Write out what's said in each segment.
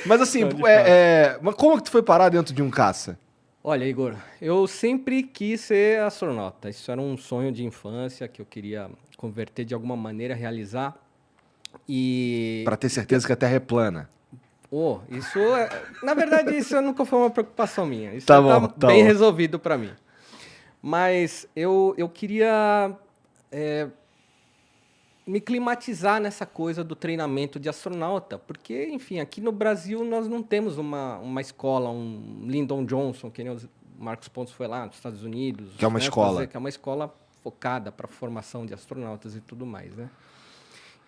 Mas assim, Não, de fato. mas como que tu foi parar dentro de um caça? Olha, Igor, eu sempre quis ser astronauta. Isso era um sonho de infância que eu queria converter de alguma maneira, realizar. E Pra ter certeza que a Terra é plana. isso é, na verdade, isso nunca foi uma preocupação minha. Isso Tá já tá bom, tá bem bom. resolvido para mim. Mas eu queria me climatizar nessa coisa do treinamento de astronauta, porque, enfim, aqui no Brasil nós não temos uma escola, um Lyndon Johnson, que nem o Marcos Pontes foi lá nos Estados Unidos, Que é uma né, escola. que é uma escola focada para a formação de astronautas e tudo mais, né?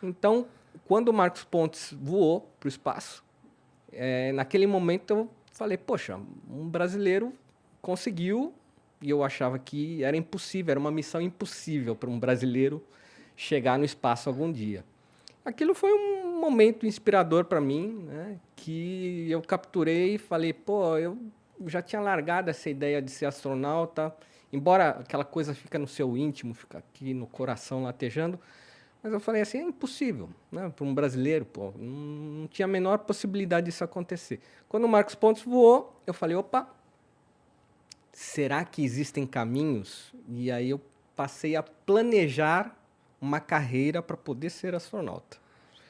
Então, quando o Marcos Pontes voou para o espaço, naquele momento eu falei, poxa, um brasileiro conseguiu, e eu achava que era impossível, era uma missão impossível para um brasileiro chegar no espaço algum dia. Aquilo foi um momento inspirador para mim, né, que eu capturei e falei, pô, eu já tinha largado essa ideia de ser astronauta, embora aquela coisa fica no seu íntimo, fica aqui no coração latejando, mas eu falei assim, é impossível, né? Para um brasileiro, pô, não tinha a menor possibilidade disso acontecer. Quando o Marcos Pontes voou, eu falei, opa, será que existem caminhos? E aí eu passei a planejar uma carreira para poder ser astronauta.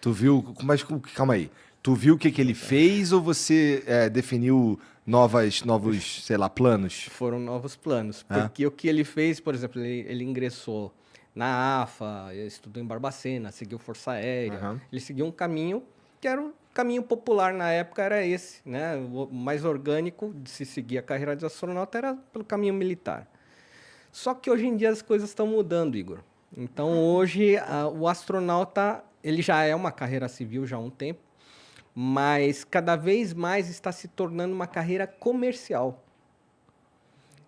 Tu viu, mas calma aí. Tu viu o que que ele fez ou você definiu novos, sei lá, planos? Foram novos planos, É? porque o que ele fez, por exemplo, ele ingressou na AFA, estudou em Barbacena, seguiu Força Aérea, Aham. ele seguiu um caminho que era o caminho popular na época, era esse, né? O mais orgânico de se seguir a carreira de astronauta era pelo caminho militar. Só que hoje em dia as coisas estão mudando, Igor. Então hoje o astronauta ele já é uma carreira civil já há um tempo, mas cada vez mais está se tornando uma carreira comercial.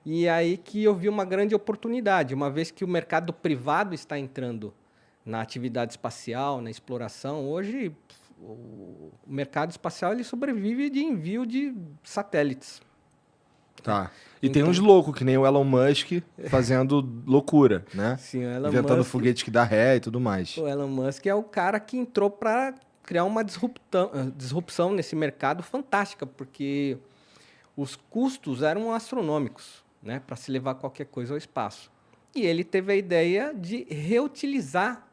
E aí que eu vi uma grande oportunidade, uma vez que o mercado privado está entrando na atividade espacial, na exploração. Hoje, o mercado espacial ele sobrevive de envio de satélites. Tá. E tem uns Então, loucos, que nem o Elon Musk, fazendo loucura, né? sim, o Elon Inventando Musk, foguete que dá ré e tudo mais. o Elon Musk é o cara que entrou para criar uma disrupção nesse mercado fantástica, porque os custos eram astronômicos, né, para se levar qualquer coisa ao espaço. E ele teve a ideia de reutilizar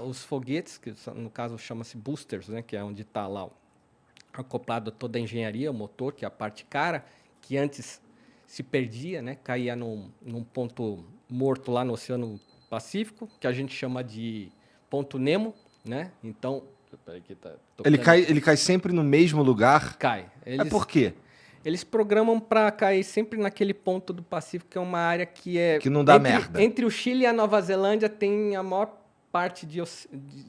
os foguetes, que no caso chama-se boosters, né, que é onde está lá acoplado toda a engenharia, o motor, que é a parte cara, que antes se perdia, né, caía num ponto morto lá no Oceano Pacífico, que a gente chama de ponto Nemo, né? Então, peraí que tá Ele tocando cai, aqui. ele cai sempre no mesmo lugar. Cai. É por quê? Eles programam para cair sempre naquele ponto do Pacífico, que é uma área que é... Que não dá merda. Entre o Chile e a Nova Zelândia tem a maior parte de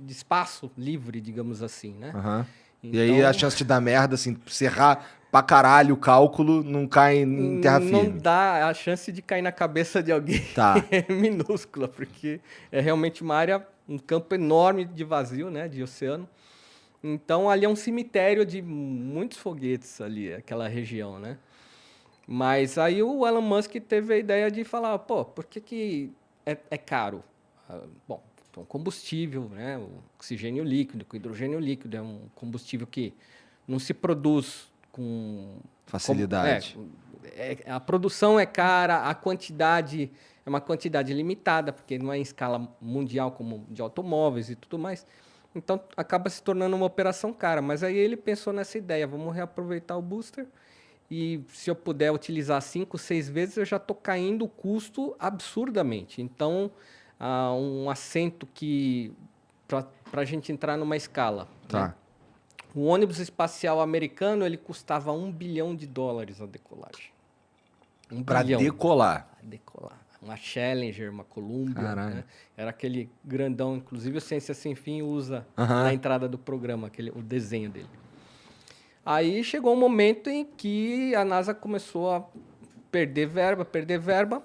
espaço livre, digamos assim, né? Aham. E aí a Então, chance de dar merda, assim, se errar pra caralho o cálculo, não cai em terra não firme. dá a chance de cair na cabeça de alguém Tá. é minúscula, porque é realmente uma área, um campo enorme de vazio, né, de oceano. Então, ali é um cemitério de muitos foguetes ali, aquela região, né? Mas aí o Elon Musk teve a ideia de falar, pô, por que é caro? Bom, então, combustível, né? O oxigênio líquido, o hidrogênio líquido é um combustível que não se produz com... Facilidade. a produção é cara, a quantidade é uma quantidade limitada, porque não é em escala mundial como de automóveis e tudo mais. Então, acaba se tornando uma operação cara. Mas aí ele pensou nessa ideia, vamos reaproveitar o booster e se eu puder utilizar 5, 6 vezes, eu já estou caindo o custo absurdamente. Então, um assento que, para a gente entrar numa escala, Tá. né? O ônibus espacial americano, ele custava $1 bilhão a decolagem. Pra bilhão decolar. a decolar. Uma Challenger, uma Columbia, Caralho. né? Era aquele grandão, inclusive o Ciência Sem Fim usa Aham. na entrada do programa, o desenho dele. Aí chegou um momento em que a NASA começou a perder verba,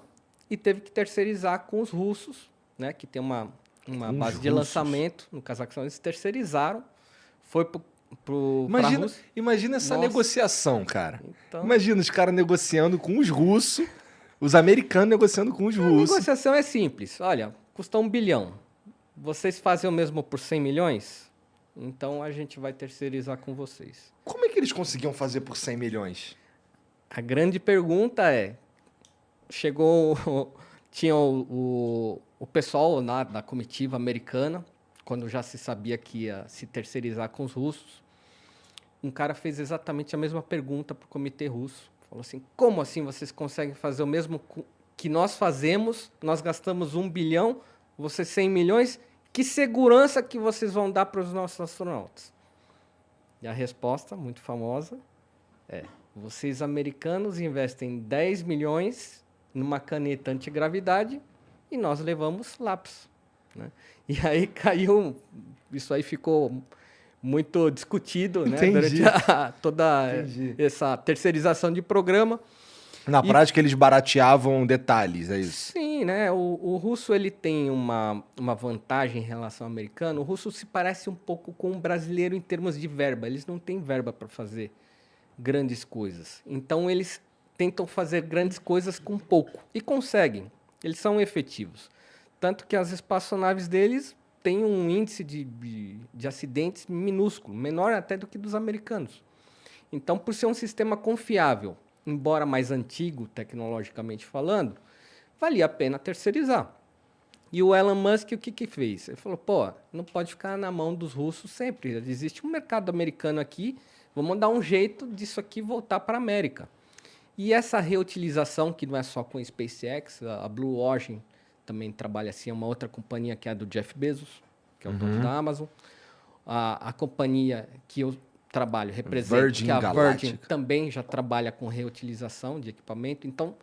e teve que terceirizar com os russos, né? Que tem uma base de russos? lançamento no Cazaquistão. Eles terceirizaram, foi para a Imagina, Rússia. imagina essa Nossa. negociação, cara. Então, Imagina os caras negociando com os russos, os americanos negociando com os a russos. negociação é simples. Olha, custa $1 bilhão. Vocês fazem o mesmo por 100 milhões? então a gente vai terceirizar com vocês. Como é que eles conseguiam fazer por 100 milhões? A grande pergunta é, tinha o pessoal da comitiva americana, quando já se sabia que ia se terceirizar com os russos, um cara fez exatamente a mesma pergunta para o comitê russo. Falou assim, como assim vocês conseguem fazer o mesmo que nós fazemos, nós gastamos 1 bilhão, vocês 100 milhões, que segurança que vocês vão dar para os nossos astronautas? E a resposta, muito famosa, é: vocês americanos investem 10 milhões numa caneta antigravidade e nós levamos lápis. Né? E aí caiu, isso aí ficou muito discutido, né? Durante toda essa terceirização de programa. Na prática, eles barateavam detalhes, é isso? Sim, né? O russo ele tem uma vantagem em relação ao americano. O russo se parece um pouco com o brasileiro em termos de verba. Eles não têm verba para fazer grandes coisas. Então, eles tentam fazer grandes coisas com pouco. E conseguem. Eles são efetivos. Tanto que as espaçonaves deles têm um índice de acidentes minúsculo, menor até do que dos americanos. Então, por ser um sistema confiável, embora mais antigo, tecnologicamente falando, valia a pena terceirizar. E o Elon Musk, o que fez? Ele falou, pô, não pode ficar na mão dos russos sempre. Existe um mercado americano aqui, vamos dar um jeito disso aqui voltar para a América. E essa reutilização, que não é só com a SpaceX, a Blue Origin também trabalha assim, é uma outra companhia que é a do Jeff Bezos, que é o dono da Amazon. A companhia que eu trabalho representa, que a Virgin também já trabalha com reutilização de equipamento. Então,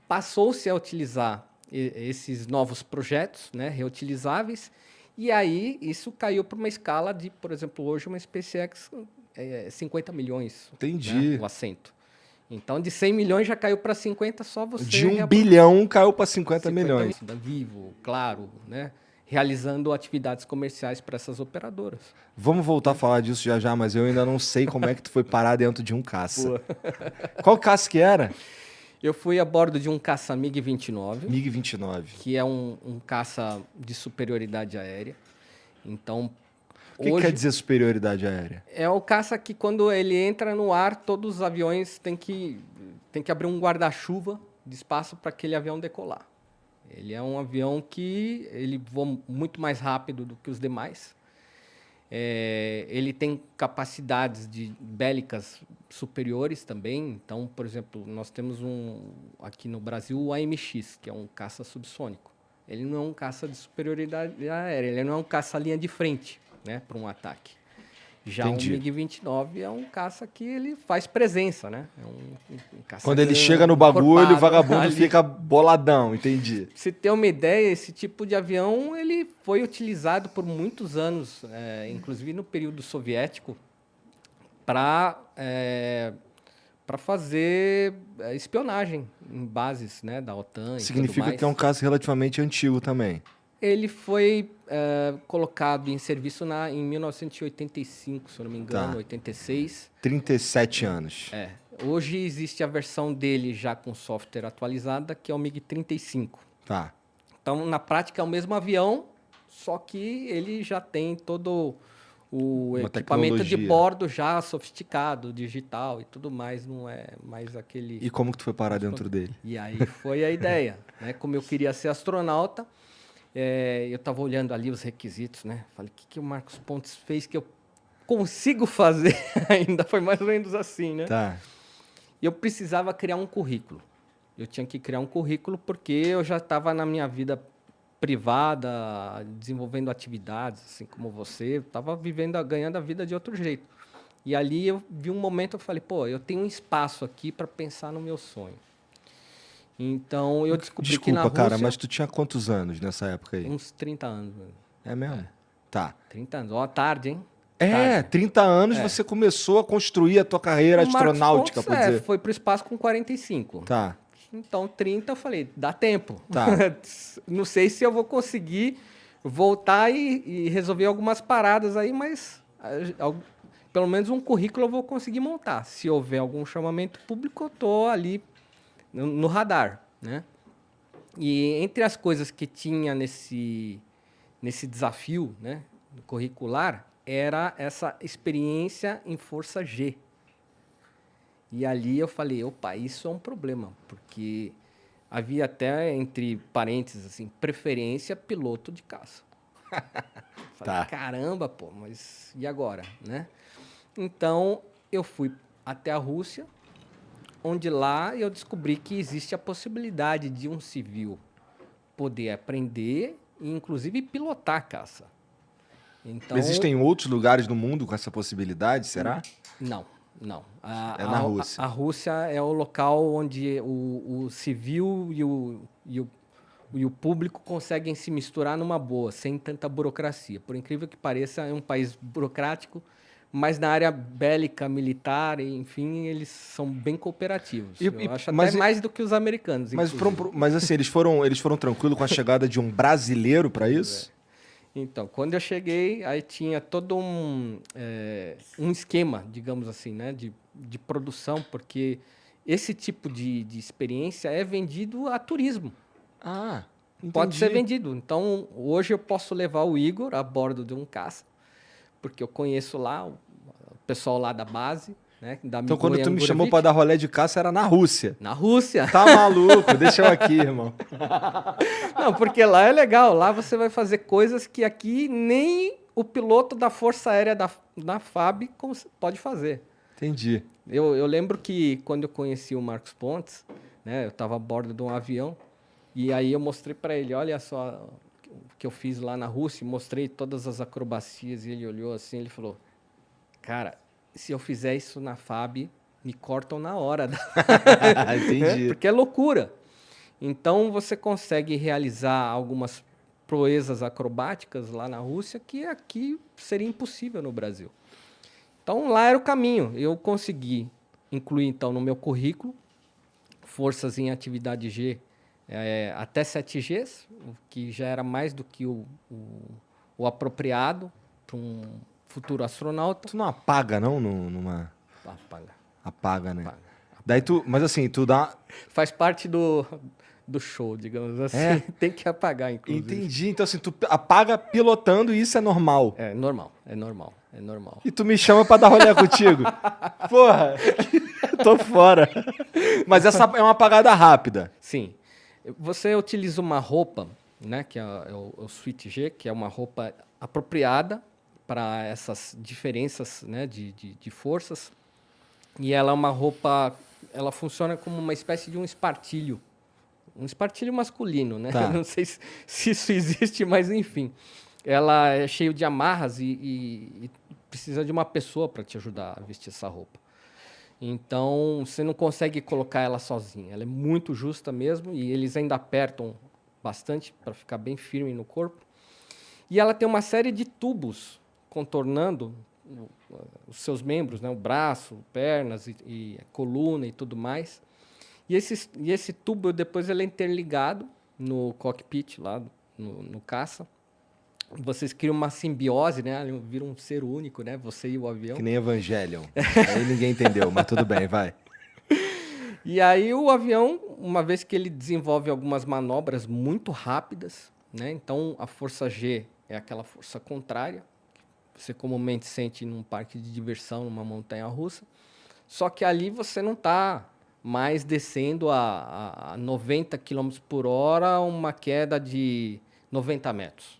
passou-se a utilizar esses novos projetos, né, reutilizáveis, e aí isso caiu para uma escala de, por exemplo, hoje uma SpaceX 50 milhões. Entendi. Né, o assento. Então, de 100 milhões já caiu para 50 só você. De 1 bilhão caiu para 50 milhões. Da Vivo, Claro, né? Realizando atividades comerciais para essas operadoras. Vamos voltar a falar disso já já, mas eu ainda não sei como é que tu foi parar dentro de um caça. Qual caça que era? Eu fui a bordo de um caça MiG-29. MiG-29. Que é um caça de superioridade aérea. Então, o que quer dizer superioridade aérea? É o caça que, quando ele entra no ar, todos os aviões têm que abrir um guarda-chuva de espaço para aquele avião decolar. Ele é um avião que ele voa muito mais rápido do que os demais. Ele tem capacidades bélicas superiores também. Então, por exemplo, nós temos aqui no Brasil o AMX, que é um caça subsônico. Ele não é um caça de superioridade aérea, ele não é um caça linha de frente, né, para um ataque. Já o MiG-29 é um caça que ele faz presença, né? É um caça. Quando ele chega no bagulho, o vagabundo ali fica boladão, entendi. Pra você ter uma ideia, esse tipo de avião ele foi utilizado por muitos anos, inclusive no período soviético, para fazer espionagem em bases, né, da OTAN. Significa que é um caça relativamente antigo também. Ele foi colocado em serviço em 1985, se eu não me engano, 86. 37 anos. Hoje existe a versão dele já com software atualizada, que é o MiG-35. Tá. Então, na prática, é o mesmo avião, só que ele já tem todo o equipamento de bordo já sofisticado, digital e tudo mais, não é mais aquele... E como que tu foi parar dentro dele? E aí foi a ideia, né? Como eu queria ser astronauta, eu estava olhando ali os requisitos, né? Falei, o que o Marcos Pontes fez que eu consigo fazer ainda? Foi mais ou menos assim, né? Tá. E eu precisava criar um currículo. Eu tinha que criar um currículo porque eu já estava na minha vida privada, desenvolvendo atividades, assim como você. Estava ganhando a vida de outro jeito. E ali eu vi um momento, eu falei, pô, eu tenho um espaço aqui para pensar no meu sonho. Então, eu descobri que na Rússia... Desculpa, cara, mas tu tinha quantos anos nessa época aí? Uns 30 anos. É mesmo? Tá. 30 anos. Ó, tarde, hein? 30 anos você começou a construir a tua carreira astronáutica, por dizer. Foi pro espaço com 45. Tá. Então, 30, eu falei, dá tempo. Tá. Não sei se eu vou conseguir voltar e resolver algumas paradas aí, mas pelo menos um currículo eu vou conseguir montar. Se houver algum chamamento público, eu tô ali no radar, né? E entre as coisas que tinha nesse desafio, né, curricular, era essa experiência em força G. E ali eu falei, opa, isso é um problema, porque havia até, entre parênteses, assim, preferência piloto de caça. Falei, Tá. caramba, pô, mas e agora, né? Então, eu fui até a Rússia, onde lá eu descobri que existe a possibilidade de um civil poder aprender e, inclusive, pilotar a caça. Então, Existem outros lugares no mundo com essa possibilidade, será? Não, não. É na Rússia. A Rússia é o local onde o civil e o público conseguem se misturar numa boa, sem tanta burocracia. Por incrível que pareça, é um país burocrático, mas na área bélica, militar, enfim, eles são bem cooperativos. Eu acho até mais do que os americanos. Mas assim, eles foram tranquilos com a chegada de um brasileiro para isso? Então, quando eu cheguei, aí tinha todo um esquema, digamos assim, né, de produção, porque esse tipo de experiência é vendido a turismo. Ah, entendi. Pode ser vendido. Então, hoje eu posso levar o Igor a bordo de um caça, porque eu conheço lá o pessoal lá da base, né? Então, quando tu me chamou para dar rolê de caça, era na Rússia. Na Rússia. Tá maluco? Deixa eu aqui, irmão. Não, porque lá é legal. Lá você vai fazer coisas que aqui nem o piloto da Força Aérea da FAB pode fazer. Entendi. Eu lembro que quando eu conheci o Marcos Pontes, né? Eu estava a bordo de um avião e aí eu mostrei para ele, olha só o que eu fiz lá na Rússia, mostrei todas as acrobacias e ele olhou assim, ele falou, cara, se eu fizer isso na FAB, me cortam na hora. Entendi. Porque é loucura. Então, você consegue realizar algumas proezas acrobáticas lá na Rússia que aqui seria impossível no Brasil. Então, lá era o caminho. Eu consegui incluir, então, no meu currículo, forças em atividade G até 7Gs, o que já era mais do que o apropriado para um futuro astronauta. Tu não apaga, não? Numa... Apaga. né? Apaga. Daí mas assim, tu dá... Faz parte do show, digamos assim. Tem que apagar, inclusive. Entendi. Então, assim, tu apaga pilotando e isso é normal. É normal. E tu me chama pra dar rolê contigo? Porra, tô fora. Mas essa é uma apagada rápida. Sim. Você utiliza uma roupa, né, que é o Suite G, que é uma roupa apropriada para essas diferenças, né, de forças. E ela é uma roupa, ela funciona como uma espécie de um espartilho masculino, né? Tá. Não sei se isso existe, mas enfim. Ela é cheia de amarras e precisa de uma pessoa para te ajudar a vestir essa roupa. Então, você não consegue colocar ela sozinha. Ela é muito justa mesmo e eles ainda apertam bastante para ficar bem firme no corpo. E ela tem uma série de tubos contornando os seus membros, né? O braço, pernas e a coluna e tudo mais. E esse tubo, depois, ele é interligado no cockpit, lá no caça. Vocês criam uma simbiose, né? Viram um ser único, né? Você e o avião. Que nem Evangelion. Aí ninguém entendeu, mas tudo bem, vai. E aí o avião, uma vez que ele desenvolve algumas manobras muito rápidas, né? Então, a força G é aquela força contrária, que você comumente sente num parque de diversão, numa montanha-russa. Só que ali você não está mais descendo a 90 km por hora, uma queda de 90 metros.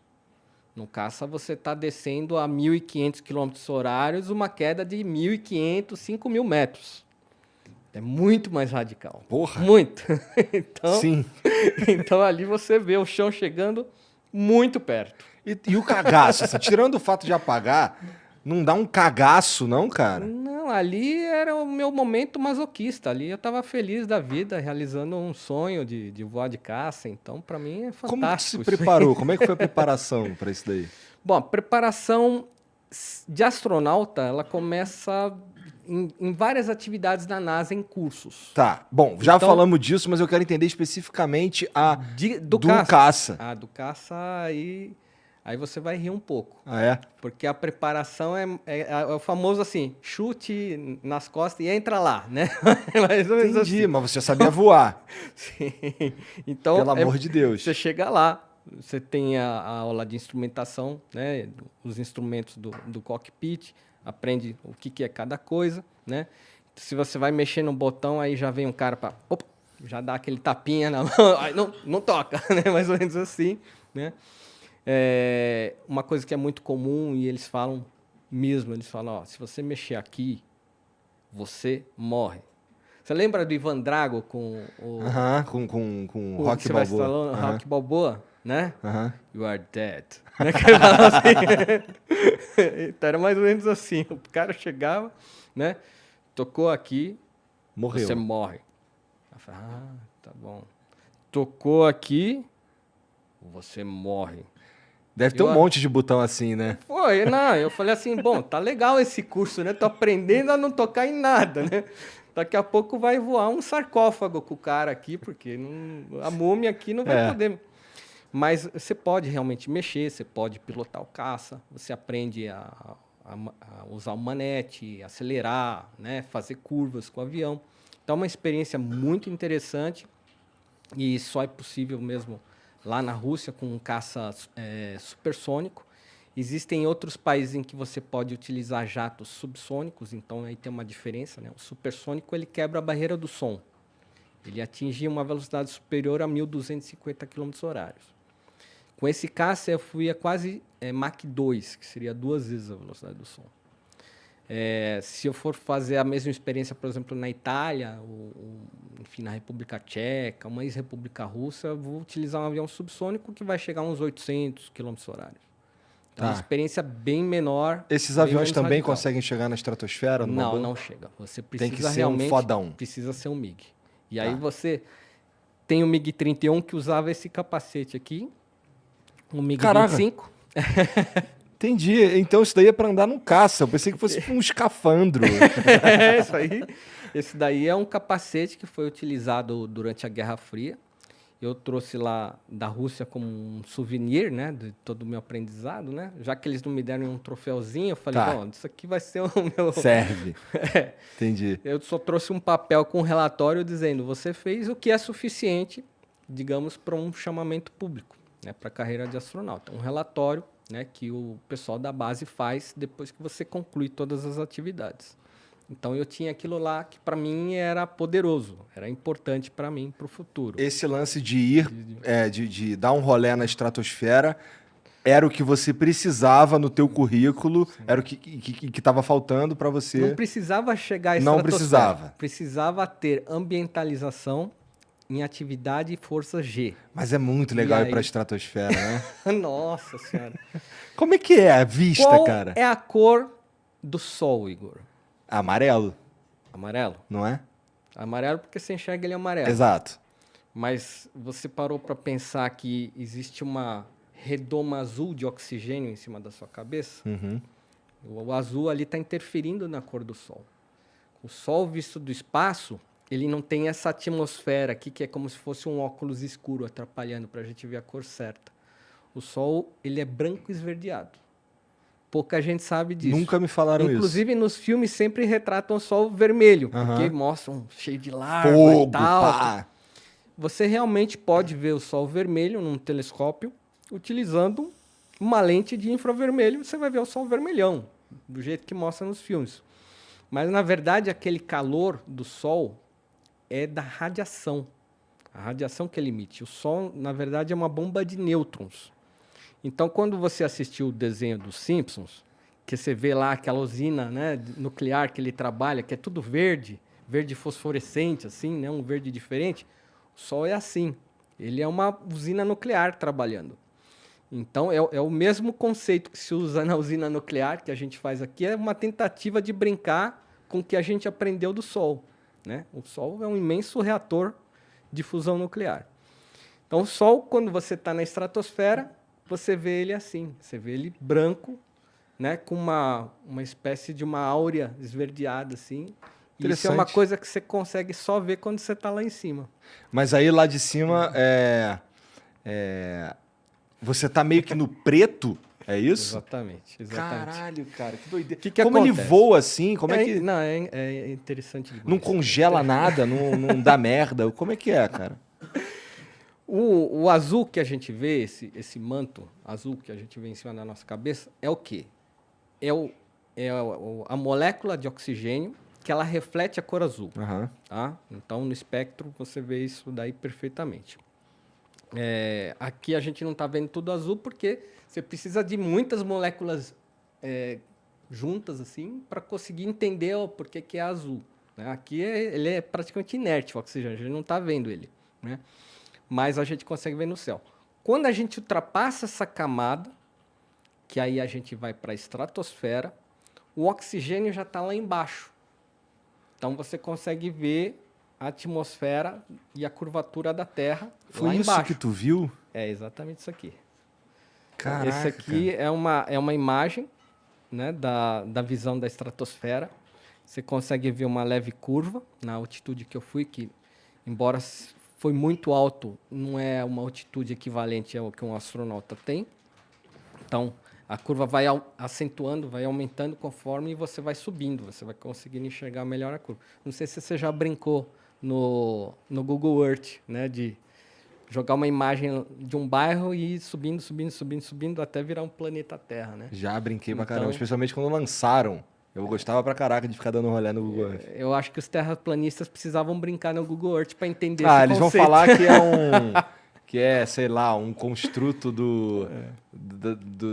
No caça, você está descendo a 1.500 km horários, uma queda de 1.500, 5.000 metros. É muito mais radical. Porra! Muito. Então, sim. Então, ali você vê o chão chegando muito perto. E o cagaço? Assim, tirando o fato de apagar, não dá um cagaço, não, cara? Não, ali era o meu momento masoquista. Ali eu estava feliz da vida, realizando um sonho de voar de caça. Então, para mim, é fantástico. Como que se preparou? Como é que foi a preparação para isso daí? Bom, a preparação de astronauta, ela começa em várias atividades da NASA em cursos. Tá, bom, já então, falamos disso, mas eu quero entender especificamente do caça. Ah, do caça, aí você vai rir um pouco. Ah, é? Porque a preparação é o famoso assim, chute nas costas e entra lá, né? Entendi, assim. Mas você já sabia voar. Sim. Então, pelo amor de Deus. Você chega lá, você tem a aula de instrumentação, né? Os instrumentos do cockpit, aprende o que é cada coisa, né? Se você vai mexer no botão, aí já vem um cara para... já dá aquele tapinha na mão, aí não toca, né? Mais ou menos assim, né? Uma coisa que é muito comum e eles falam mesmo, eles falam, ó, se você mexer aqui, você morre. Você lembra do Ivan Drago com o... com o Rock Balboa. Rock Balboa, né? You are dead. Né? Então, era mais ou menos assim. O cara chegava, né? Tocou aqui, morreu. Você morre. Eu falei, tá bom. Tocou aqui, você morre. Deve ter um monte de botão assim, né? Foi, não. Eu falei assim, bom, tá legal esse curso, né? Tô aprendendo a não tocar em nada, né? Daqui a pouco vai voar um sarcófago com o cara aqui, porque a múmia aqui não vai poder. Mas você pode realmente mexer, você pode pilotar o caça, você aprende a usar o manete, acelerar, né? Fazer curvas com o avião. Então, é uma experiência muito interessante e só é possível mesmo lá na Rússia com um caça supersônico. Existem outros países em que você pode utilizar jatos subsônicos, então aí tem uma diferença, né? O supersônico ele quebra a barreira do som. Ele atinge uma velocidade superior a 1.250 km/h. Com esse caça eu fui a quase Mach 2, que seria 2 vezes a velocidade do som. Se eu for fazer a mesma experiência, por exemplo, na Itália, enfim, na República Tcheca, uma ex-república russa, eu vou utilizar um avião subsônico que vai chegar a uns 800 km/h. Então, uma experiência bem menor. Esses aviões também radical. Conseguem chegar na estratosfera? Não chega. Você precisa tem que ser realmente, um fodão. Precisa ser um MiG. E aí você tem o MiG-31 que usava esse capacete aqui, o MiG-25. Entendi. Então isso daí é para andar num caça. Eu pensei que fosse um escafandro. Isso aí. Esse daí é um capacete que foi utilizado durante a Guerra Fria. Eu trouxe lá da Rússia como um souvenir, né, de todo o meu aprendizado, né? Já que eles não me deram um troféuzinho, eu falei, bom, isso aqui vai ser o meu... Serve. Entendi. Eu só trouxe um papel com um relatório dizendo, você fez o que é suficiente, digamos, para um chamamento público, né, para a carreira de astronauta. Um relatório, né, que o pessoal da base faz depois que você conclui todas as atividades. Então, eu tinha aquilo lá que, para mim, era poderoso, era importante para mim, para o futuro. Esse lance de ir, de dar um rolê na estratosfera, era o que você precisava no teu currículo, era o que estava faltando para você... Não precisava chegar à estratosfera. Não precisava. Precisava ter ambientalização em atividade força G. Mas é muito legal ir para a estratosfera, né? Nossa Senhora. Como é que é a vista, cara? Qual é a cor do Sol, Igor? Amarelo. Amarelo? Não é? Amarelo porque você enxerga ele amarelo. Exato. Mas você parou para pensar que existe uma redoma azul de oxigênio em cima da sua cabeça? Uhum. O azul ali está interferindo na cor do Sol. O Sol visto do espaço, ele não tem essa atmosfera aqui que é como se fosse um óculos escuro atrapalhando para a gente ver a cor certa. O Sol, ele é branco esverdeado. Pouca gente sabe disso. Nunca me falaram isso. Inclusive, nos filmes sempre retratam o Sol vermelho, porque mostram cheio de larva fogo, e tal. Pá. Você realmente pode ver o Sol vermelho num telescópio utilizando uma lente de infravermelho. Você vai ver o Sol vermelhão, do jeito que mostra nos filmes. Mas, na verdade, aquele calor do Sol é da radiação. A radiação que ele emite. O Sol, na verdade, é uma bomba de nêutrons. Então, quando você assistiu o desenho dos Simpsons, que você vê lá aquela usina, né, nuclear que ele trabalha, que é tudo verde, verde fosforescente, assim, né, um verde diferente, o Sol é assim. Ele é uma usina nuclear trabalhando. Então, é o mesmo conceito que se usa na usina nuclear, que a gente faz aqui, é uma tentativa de brincar com o que a gente aprendeu do Sol, né? O Sol é um imenso reator de fusão nuclear. Então, o Sol, quando você está na estratosfera, você vê ele assim, você vê ele branco, né, com uma espécie de uma áurea esverdeada, assim. E isso é uma coisa que você consegue só ver quando você está lá em cima. Mas aí lá de cima, você tá meio que no preto, é isso? Exatamente. Caralho, cara, que doideira. Que como acontece? Ele voa assim? Como é que... Não, é interessante demais. Não congela nada, não dá merda? Como é que é, cara? O azul que a gente vê, esse manto azul que a gente vê em cima da nossa cabeça, é o quê? A molécula de oxigênio que ela reflete a cor azul. Aham. Tá? Então, no espectro, você vê isso daí perfeitamente. Aqui a gente não está vendo tudo azul porque você precisa de muitas moléculas juntas assim para conseguir entender o porquê que é azul. Né? Aqui ele é praticamente inerte, o oxigênio, a gente não está vendo ele. Né? Mas a gente consegue ver no céu. Quando a gente ultrapassa essa camada, que aí a gente vai para a estratosfera, o oxigênio já está lá embaixo. Então você consegue ver a atmosfera e a curvatura da Terra Foi lá isso embaixo. que tu viu? É exatamente isso aqui. Caraca, Esse aqui é uma imagem, né, da visão da estratosfera. Você consegue ver uma leve curva na altitude que eu fui, que embora foi muito alto, não é uma altitude equivalente ao que um astronauta tem. Então, a curva vai acentuando, vai aumentando conforme você vai subindo. Você vai conseguindo enxergar melhor a curva. Não sei se você já brincou no Google Earth, né? De jogar uma imagem de um bairro e ir subindo, subindo, subindo, subindo, até virar um planeta Terra, né? Já brinquei pra Então- caramba, especialmente quando lançaram. Eu gostava pra caraca de ficar dando rolê no Google Earth. Eu acho que os terraplanistas precisavam brincar no Google Earth para entender Ah, esse eles vão conceito. falar que é que é, sei lá, um construto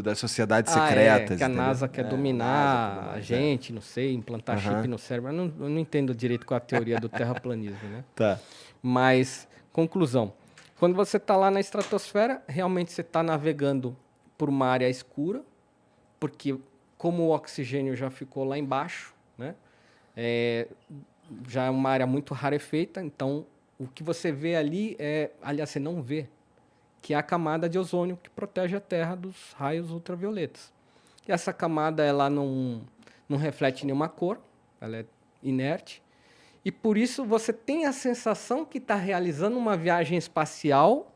das sociedades secretas. Que a entendeu? NASA quer NASA, dominar tudo a mais, gente, não sei, implantar Aham. chip no cérebro. Eu não entendo direito qual é a teoria do terraplanismo, né? Tá. Mas, conclusão. Quando você está lá na estratosfera, realmente você está navegando por uma área escura, porque como o oxigênio já ficou lá embaixo, né? Já é uma área muito rarefeita, então o que você vê ali aliás, você não vê, que é a camada de ozônio que protege a Terra dos raios ultravioletas. E essa camada ela não reflete nenhuma cor, ela é inerte, e por isso você tem a sensação que está realizando uma viagem espacial,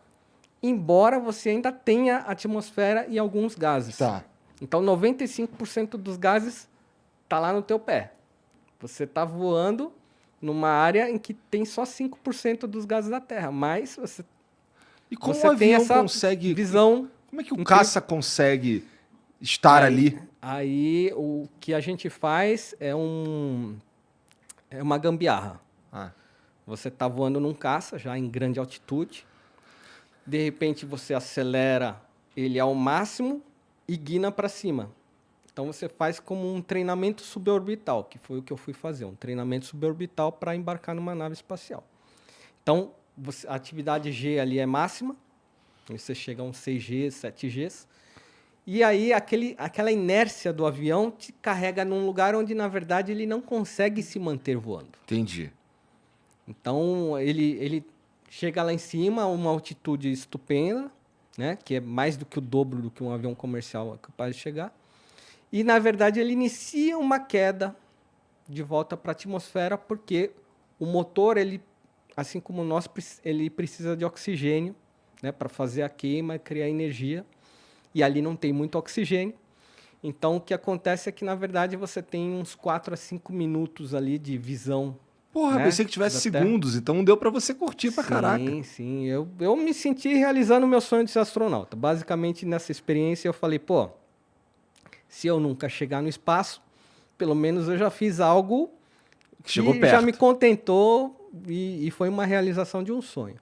embora você ainda tenha atmosfera e alguns gases. Tá. Então, 95% dos gases está lá no teu pé. Você está voando numa área em que tem só 5% dos gases da Terra, mas E como você o tem avião essa consegue... visão. Como é que o caça consegue estar ali? Aí, o que a gente faz é uma gambiarra. Ah, Você está voando num caça, já em grande altitude. De repente, você acelera ele ao máximo e guina para cima. Então, você faz como um treinamento suborbital, que foi o que eu fui fazer. Um treinamento suborbital para embarcar numa nave espacial. Então, a atividade G ali é máxima. Você chega a uns 6Gs, 7Gs. E aí, aquela inércia do avião te carrega num lugar onde, na verdade, ele não consegue se manter voando. entendi. Então, ele chega lá em cima a uma altitude estupenda, né? Que é mais do que o dobro do que um avião comercial é capaz de chegar. E, na verdade, ele inicia uma queda de volta para a atmosfera, porque o motor, assim como nós, ele precisa de oxigênio, né? Para fazer a queima e criar energia. E ali não tem muito oxigênio. Então, o que acontece é que, na verdade, você tem uns 4 a 5 minutos ali de visão. Porra, Né? pensei que tivesse Da Terra. segundos, então deu pra você curtir pra caraca. Sim. Eu me senti realizando o meu sonho de ser astronauta. Basicamente, nessa experiência, eu falei, pô, se eu nunca chegar no espaço, pelo menos eu já fiz algo que Chegou já perto. me contentou e foi uma realização de um sonho.